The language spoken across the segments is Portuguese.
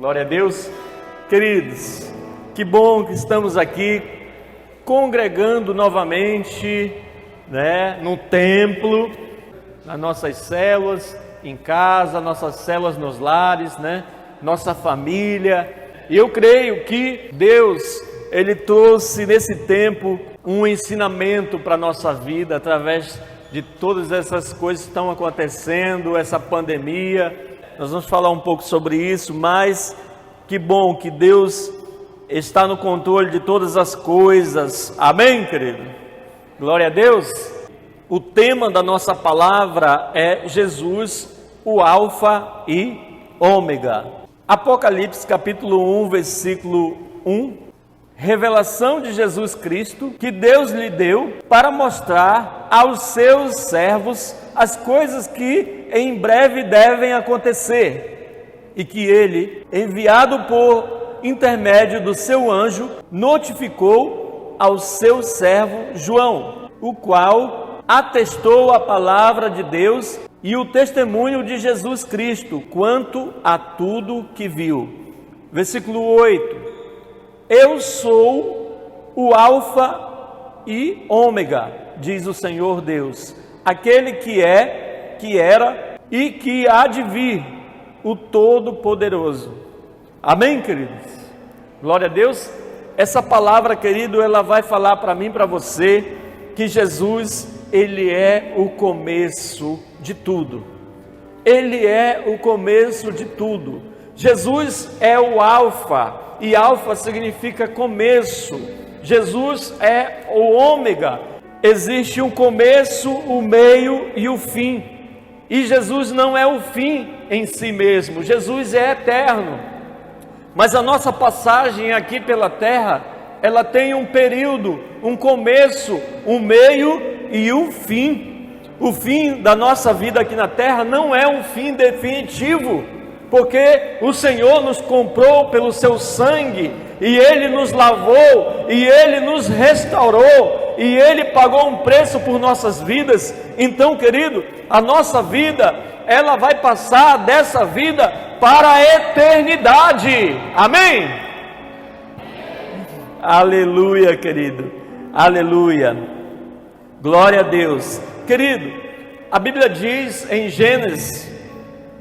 Glória a Deus. Queridos, que bom que estamos aqui congregando novamente, no templo, nas nossas células, em casa, nossas células nos lares, nossa família. E eu creio que Deus, Ele trouxe nesse tempo um ensinamento para a nossa vida, através de todas essas coisas que estão acontecendo, essa pandemia. Nós vamos falar um pouco sobre isso, mas que bom que Deus está no controle de todas as coisas. Amém, querido? Glória a Deus. O tema da nossa palavra é Jesus, o Alfa e Ômega. Apocalipse capítulo 1, versículo 1. Revelação de Jesus Cristo, que Deus lhe deu para mostrar aos seus servos as coisas que em breve devem acontecer, e que ele, enviado por intermédio do seu anjo, notificou ao seu servo João, o qual atestou a palavra de Deus e o testemunho de Jesus Cristo quanto a tudo que viu. Versículo 8. Eu sou o Alfa e Ômega, diz o Senhor Deus, aquele que é, que era e que há de vir, o Todo-Poderoso. Amém, queridos? Glória a Deus. Essa palavra, querido, ela vai falar para mim, para você, que Jesus, Ele é o começo de tudo. Ele é o começo de tudo. Jesus é o Alfa. E alfa significa começo. Jesus é o ômega. Existe um começo, o meio e o fim. E Jesus não é o fim em si mesmo. Jesus é eterno. Mas a nossa passagem aqui pela terra, ela tem um período, um começo, um meio e um fim. O fim da nossa vida aqui na terra não é um fim definitivo, porque o Senhor nos comprou pelo seu sangue, e Ele nos lavou, e Ele nos restaurou, e Ele pagou um preço por nossas vidas. Então, querido, a nossa vida, ela vai passar dessa vida para a eternidade. Amém? Aleluia, querido, aleluia, glória a Deus. Querido, a Bíblia diz em Gênesis,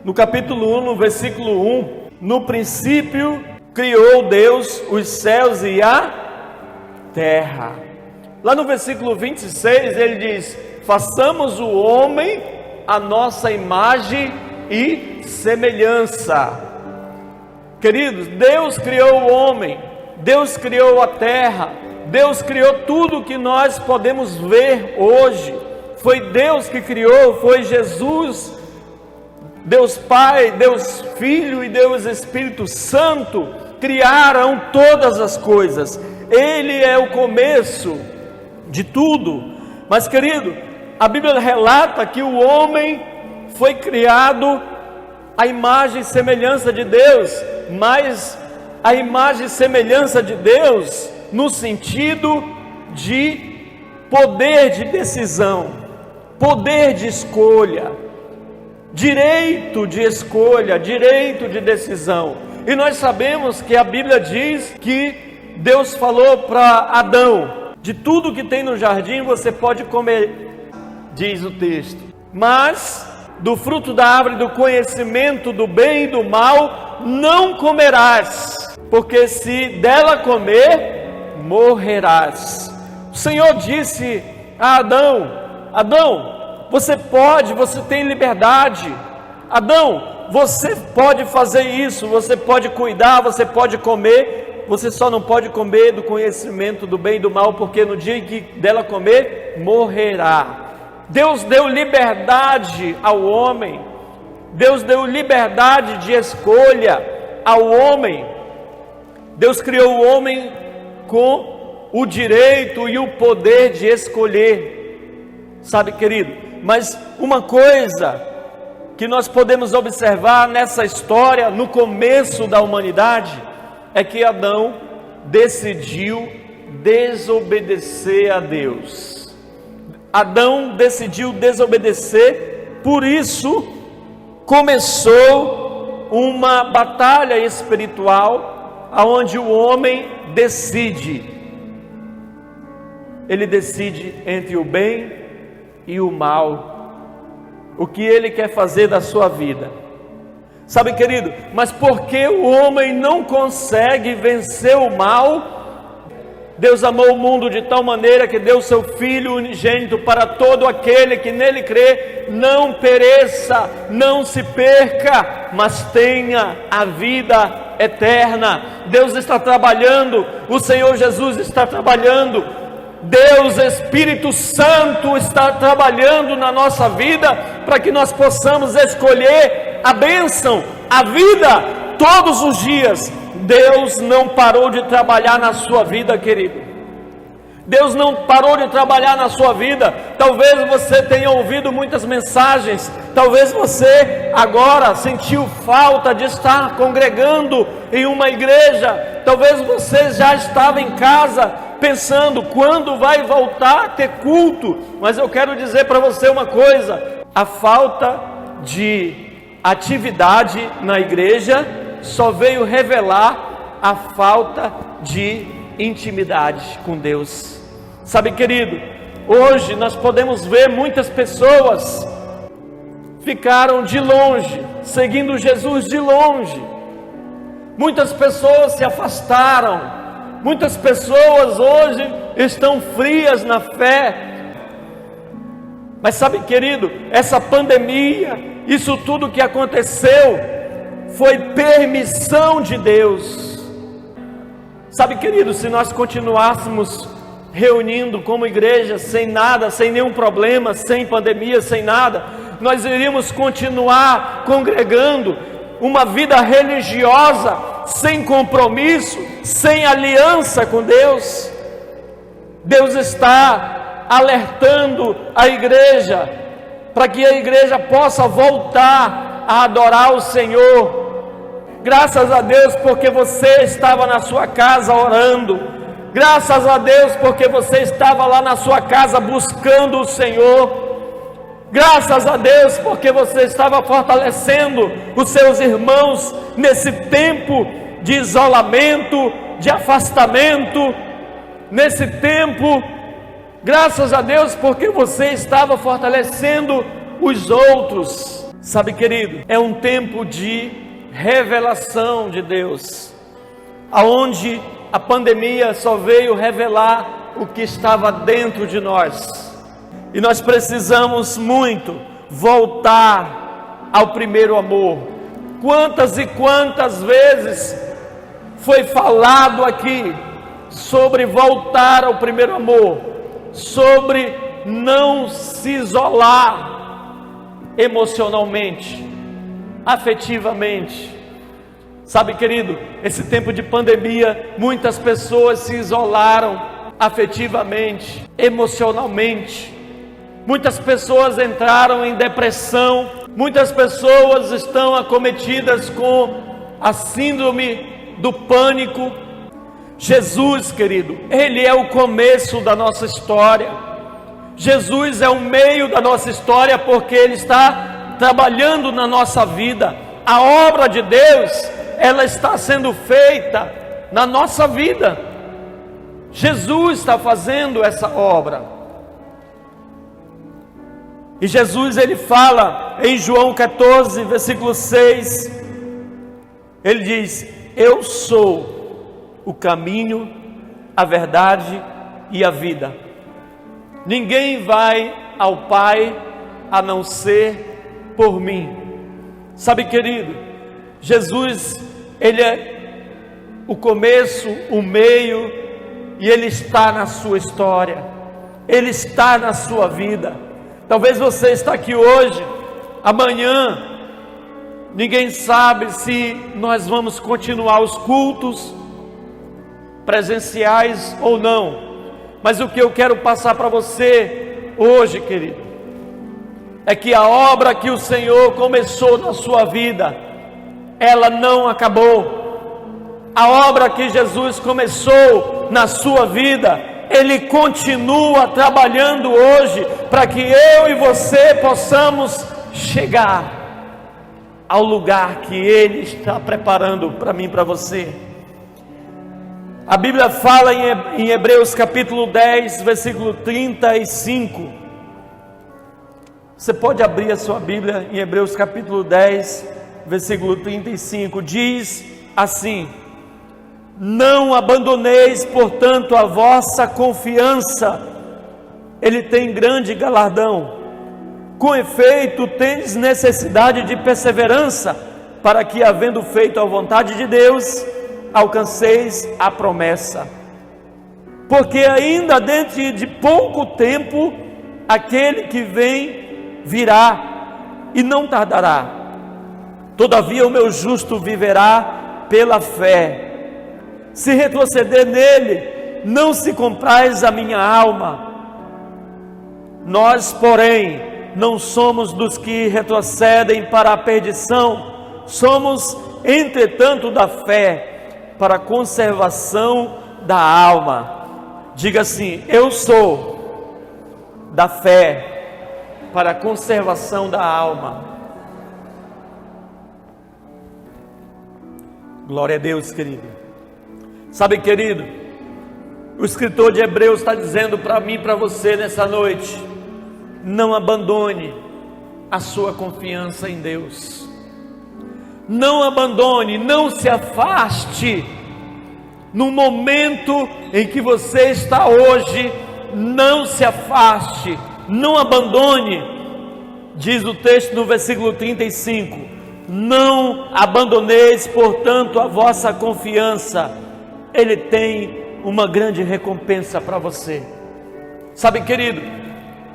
no capítulo 1, no versículo 1, no princípio criou Deus os céus e a terra. Lá no versículo 26 ele diz: façamos o homem a nossa imagem e semelhança. Queridos, Deus criou o homem, Deus criou a terra, Deus criou tudo que nós podemos ver hoje. Foi Deus que criou, foi Jesus. Deus Pai, Deus Filho e Deus Espírito Santo criaram todas as coisas. Ele é o começo de tudo. Mas, querido, a Bíblia relata que o homem foi criado à imagem e semelhança de Deus, mas a imagem e semelhança de Deus no sentido de poder de decisão, poder de escolha, direito de escolha, direito de decisão. E nós sabemos que a Bíblia diz que Deus falou para Adão: de tudo que tem no jardim você pode comer, diz o texto, mas do fruto da árvore do conhecimento do bem e do mal não comerás, porque se dela comer, morrerás. O Senhor disse a Adão: Adão, você tem liberdade. Adão, você pode fazer isso, você pode cuidar, você pode comer, você só não pode comer do conhecimento do bem e do mal, porque no dia em que dela comer, morrerá. Deus deu liberdade ao homem, Deus deu liberdade de escolha ao homem. Deus criou o homem com o direito e o poder de escolher. Sabe, querido, mas uma coisa que nós podemos observar nessa história, no começo da humanidade, é que Adão decidiu desobedecer a Deus. Adão decidiu desobedecer, por isso começou uma batalha espiritual, aonde o homem decide. Ele decide entre o bem e o mal, o que ele quer fazer da sua vida. Sabe, querido, mas porque o homem não consegue vencer o mal? Deus amou o mundo de tal maneira que deu seu Filho unigênito para todo aquele que nele crê, não pereça, não se perca, mas tenha a vida eterna. Deus está trabalhando, o Senhor Jesus está trabalhando, Deus Espírito Santo está trabalhando na nossa vida, para que nós possamos escolher a bênção, a vida, todos os dias. Deus não parou de trabalhar na sua vida, querido. Deus não parou de trabalhar na sua vida. Talvez você tenha ouvido muitas mensagens, talvez você agora sentiu falta de estar congregando em uma igreja, talvez você já estava em casa pensando quando vai voltar a ter culto. Mas eu quero dizer para você uma coisa: a falta de atividade na igreja só veio revelar a falta de intimidade com Deus. Sabe, querido, hoje nós podemos ver muitas pessoas ficaram de longe, seguindo Jesus de longe. Muitas pessoas se afastaram, muitas pessoas hoje estão frias na fé. Mas sabe, querido, essa pandemia, isso tudo que aconteceu, foi permissão de Deus. Sabe, querido, se nós continuássemos reunindo como igreja, sem nada, sem nenhum problema, sem pandemia, sem nada, nós iríamos continuar congregando uma vida religiosa, sem compromisso, sem aliança com Deus. Deus está alertando a igreja, para que a igreja possa voltar a adorar o Senhor. Graças a Deus porque você estava na sua casa orando. Graças a Deus porque você estava lá na sua casa buscando o Senhor. Graças a Deus porque você estava fortalecendo os seus irmãos nesse tempo de isolamento, de afastamento, nesse tempo. Graças a Deus porque você estava fortalecendo os outros. Sabe, querido, é um tempo de revelação de Deus, aonde a pandemia só veio revelar o que estava dentro de nós, e nós precisamos muito voltar ao primeiro amor. Quantas e quantas vezes foi falado aqui sobre voltar ao primeiro amor, sobre não se isolar emocionalmente, afetivamente. Sabe, querido, esse tempo de pandemia, muitas pessoas se isolaram afetivamente, emocionalmente. Muitas pessoas entraram em depressão, muitas pessoas estão acometidas com a síndrome do pânico. Jesus, querido, Ele é o começo da nossa história. Jesus é o meio da nossa história, porque Ele está trabalhando na nossa vida. A obra de Deus, ela está sendo feita na nossa vida. Jesus está fazendo essa obra. E Jesus, ele fala em João 14, versículo 6, ele diz: eu sou o caminho, a verdade e a vida. Ninguém vai ao Pai a não ser por mim. Sabe, querido, Jesus, Ele é o começo, o meio, e Ele está na sua história, Ele está na sua vida. Talvez você está aqui hoje, amanhã, ninguém sabe se nós vamos continuar os cultos presenciais ou não, mas o que eu quero passar para você hoje, querido, é que a obra que o Senhor começou na sua vida, ela não acabou. A obra que Jesus começou na sua vida, Ele continua trabalhando hoje, para que eu e você possamos chegar ao lugar que Ele está preparando para mim e para você. A Bíblia fala em Hebreus capítulo 10, versículo 35. Você pode abrir a sua Bíblia em Hebreus capítulo 10, versículo 35. Diz assim: não abandoneis, portanto, a vossa confiança, Ele tem grande galardão. Com efeito, tendes necessidade de perseverança, para que, havendo feito a vontade de Deus, alcanceis a promessa. Porque ainda dentro de pouco tempo, aquele que vem virá e não tardará. Todavia o meu justo viverá pela fé. Se retroceder nele, não se comprais a minha alma. Nós, porém, não somos dos que retrocedem para a perdição, somos, entretanto, da fé, para a conservação da alma. Diga assim: eu sou da fé para a conservação da alma. Glória a Deus, querido. Sabe, querido, o escritor de Hebreus está dizendo para mim e para você nessa noite: não abandone a sua confiança em Deus. Não abandone, não se afaste. No momento em que você está hoje, não se afaste, não abandone. Diz o texto no versículo 35: não abandoneis, portanto, a vossa confiança. Ele tem uma grande recompensa para você. Sabe, querido,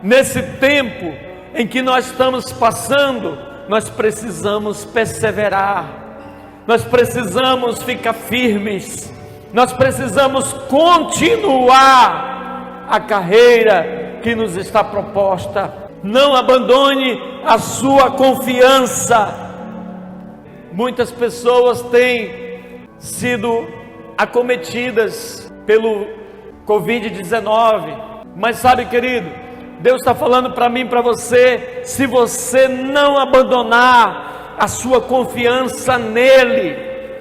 nesse tempo em que nós estamos passando, nós precisamos perseverar, nós precisamos ficar firmes, nós precisamos continuar a carreira que nos está proposta. Não abandone a sua confiança. Muitas pessoas têm sido acometidas pelo Covid-19, mas sabe, querido, Deus está falando para mim e para você: se você não abandonar a sua confiança nele,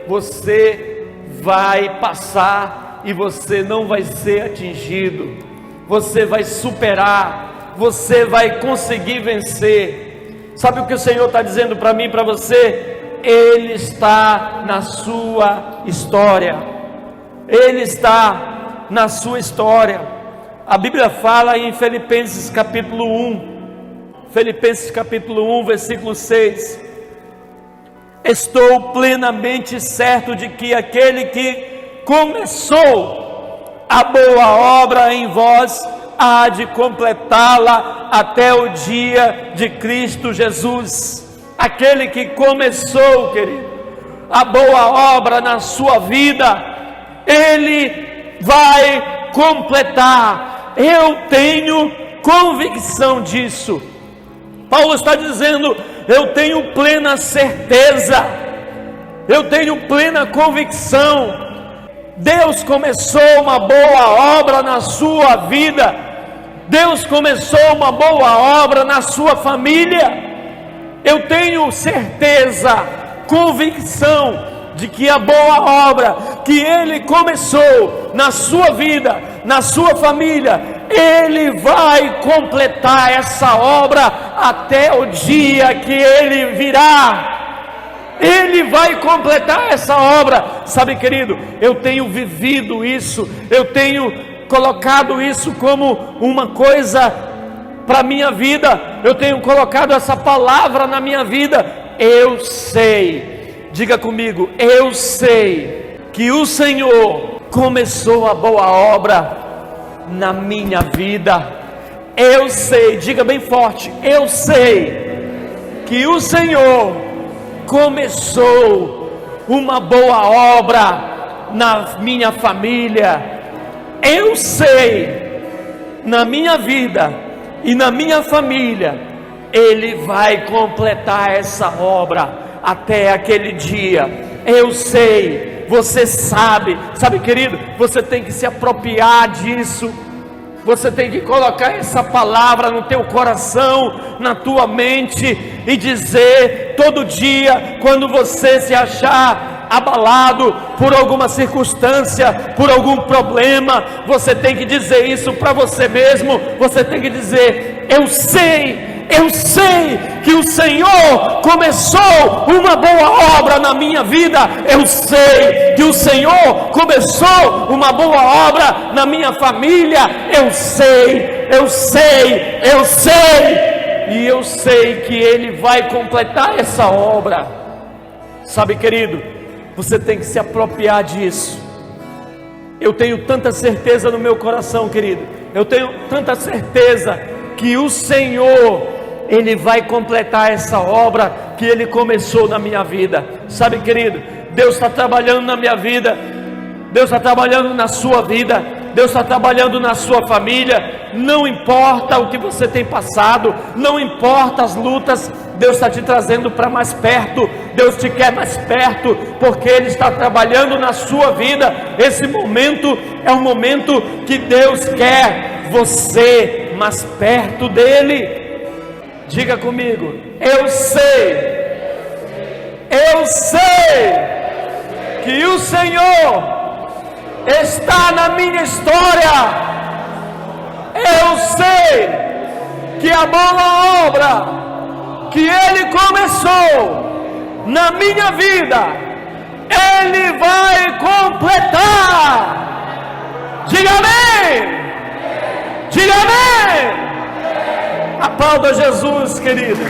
você vai passar e você não vai ser atingido, você vai superar, você vai conseguir vencer. Sabe o que o Senhor está dizendo para mim e para você? Ele está na sua história. Ele está na sua história. A Bíblia fala em Filipenses capítulo 1, versículo 6: estou plenamente certo de que aquele que começou a boa obra em vós há de completá-la até o dia de Cristo Jesus. Aquele que começou, querido, a boa obra na sua vida, Ele vai completar. Eu tenho convicção disso. Paulo está dizendo: eu tenho plena certeza, eu tenho plena convicção. Deus começou uma boa obra na sua vida, Deus começou uma boa obra na sua família. Eu tenho certeza, convicção de que a boa obra que Ele começou na sua vida, na sua família, Ele vai completar essa obra até o dia que Ele virá. Ele vai completar essa obra. Sabe, querido, eu tenho vivido isso, eu tenho colocado isso como uma coisa para a minha vida, eu tenho colocado essa palavra na minha vida. Eu sei, diga comigo, eu sei que o Senhor começou a boa obra na minha vida. Eu sei, diga bem forte, eu sei que o Senhor começou uma boa obra na minha família. Eu sei, na minha vida e na minha família, Ele vai completar essa obra até aquele dia. Eu sei, você sabe, querido, você tem que se apropriar disso. Você tem que colocar essa palavra no teu coração, na tua mente, e dizer todo dia, quando você se achar abalado por alguma circunstância, por algum problema, você tem que dizer isso para você mesmo. Você tem que dizer: eu sei que o Senhor começou uma boa obra na minha vida. Eu sei que o Senhor começou uma boa obra na minha família. Eu sei, e eu sei que Ele vai completar essa obra. Sabe, querido, você tem que se apropriar disso. Eu tenho tanta certeza no meu coração, querido, eu tenho tanta certeza que o Senhor, Ele vai completar essa obra que Ele começou na minha vida. Sabe, querido, Deus está trabalhando na minha vida, Deus está trabalhando na sua vida, Deus está trabalhando na sua família. Não importa o que você tem passado, não importa as lutas, Deus está te trazendo para mais perto. Deus te quer mais perto, porque Ele está trabalhando na sua vida. Esse momento é um momento que Deus quer você mais perto dEle. Diga comigo: eu sei que o Senhor está na minha história. Eu sei que a boa obra que Ele começou na minha vida, Ele vai completar. Diga amém. Diga amém. Aplauda Jesus, querido.